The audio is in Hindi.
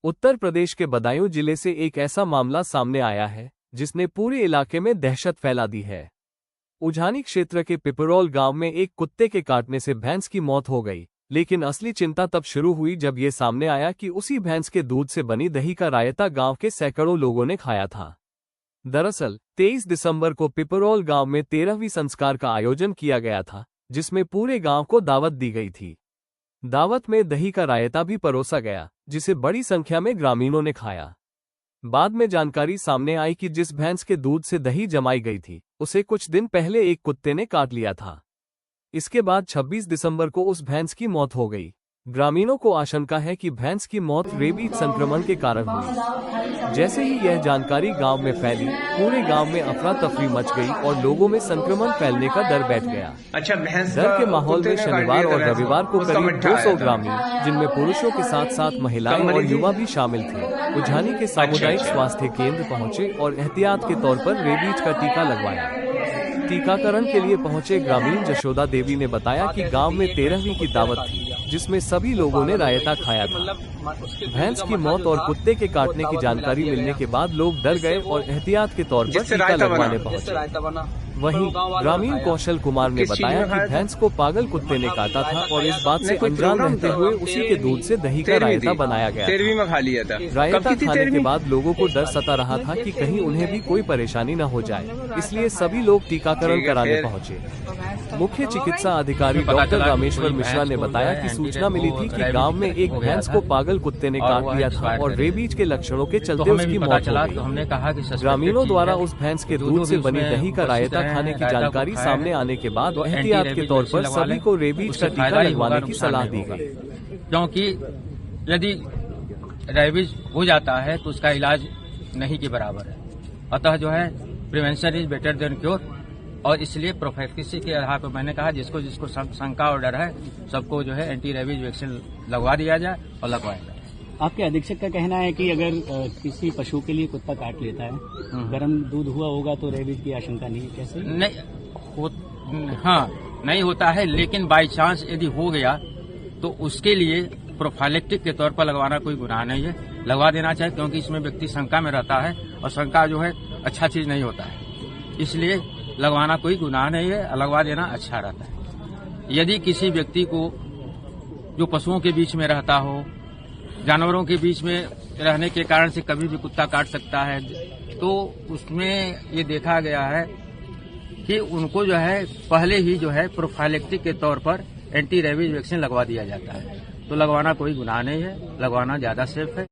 उत्तर प्रदेश के बदायूं जिले से एक ऐसा मामला सामने आया है जिसने पूरे इलाके में दहशत फैला दी है। उझानी क्षेत्र के पिपरौल गांव में एक कुत्ते के काटने से भैंस की मौत हो गई, लेकिन असली चिंता तब शुरू हुई जब ये सामने आया कि उसी भैंस के दूध से बनी दही का रायता गांव के सैकड़ों लोगों ने खाया था। दरअसल 23 दिसंबर को पिपरौल गांव में 13वीं संस्कार का आयोजन किया गया था, जिसमें पूरे गांव को दावत दी गई थी। दावत में दही का रायता भी परोसा गया, जिसे बड़ी संख्या में ग्रामीणों ने खाया। बाद में जानकारी सामने आई कि जिस भैंस के दूध से दही जमाई गई थी, उसे कुछ दिन पहले एक कुत्ते ने काट लिया था। इसके बाद 26 दिसंबर को उस भैंस की मौत हो गई। ग्रामीणों को आशंका है कि भैंस की मौत रेबीज संक्रमण के कारण हुई। जैसे ही यह जानकारी गांव में फैली, पूरे गांव में अफरा तफरी मच गई और लोगों में संक्रमण फैलने का डर बैठ गया। डर के माहौल में शनिवार और रविवार को करीब 200 ग्रामीण, जिनमें पुरुषों के साथ साथ महिलाएं और युवा भी शामिल थे, उझानी के सामुदायिक स्वास्थ्य केंद्र पहुंचे और एहतियात के तौर पर रेबीज का टीका लगवाया। टीकाकरण के लिए पहुंचे ग्रामीण जशोदा देवी ने बताया कि गांव में 13वीं की दावत थी, जिसमें सभी लोगों ने रायता खाया था। भैंस की मौत और कुत्ते के काटने की जानकारी मिलने के बाद लोग डर गए और एहतियात के तौर पर टीका लगवाने पहुंचे। वहीं ग्रामीण कौशल कुमार ने बताया कि भैंस को पागल कुत्ते ने काटा था और इस बात से अनजान रहते हुए उसी के दूध से दही का रायता बनाया गया था। रायता खाने के बाद लोगों को डर सता रहा था कि कहीं उन्हें भी कोई परेशानी न हो जाए, इसलिए सभी लोग टीकाकरण कराने पहुंचे। मुख्य चिकित्सा अधिकारी डॉक्टर रामेश्वर मिश्रा ने बताया कि सूचना मिली थी कि गांव में एक भैंस को पागल कुत्ते ने काट लिया था और रेबीज के लक्षणों के चलते उसकी मौत हो गई। ग्रामीणों द्वारा उस भैंस के दूध से बनी दही का रायता खाने की जानकारी सामने आने के बाद एहतियात के तौर पर सभी को रेबीज का टीका लगवाने की सलाह दी गई, क्योंकि यदि रेबीज हो जाता है तो उसका इलाज नहीं के बराबर है। अतः जो है prevention is better than cure, और इसलिए प्रोफिलेक्सिस के आधार पर मैंने कहा जिसको जिसको शंका और डर है सबको जो है एंटी रेबीज वैक्सीन लगवा दिया जाए और लगवाया जाए। आपके अधीक्षक का कहना है कि अगर किसी पशु के लिए कुत्ता काट लेता है, गर्म दूध हुआ होगा तो रेबीज की आशंका नहीं है, कैसे? नहीं होता है, लेकिन बाई चांस यदि हो गया तो उसके लिए प्रोफाइलेक्टिक के तौर पर लगवाना कोई गुनाह नहीं है, लगवा देना चाहिए, क्योंकि इसमें व्यक्ति शंका में रहता है और शंका जो है अच्छा चीज नहीं होता है, इसलिए लगवाना कोई गुनाह नहीं है, लगवा देना अच्छा रहता है। यदि किसी व्यक्ति को जो पशुओं के बीच में रहता हो, जानवरों के बीच में रहने के कारण से कभी भी कुत्ता काट सकता है, तो उसमें ये देखा गया है कि उनको जो है पहले ही जो है प्रोफाइलेक्टिक के तौर पर एंटी रेबीज वैक्सीन लगवा दिया जाता है। तो लगवाना कोई गुनाह नहीं है, लगवाना ज्यादा सेफ है।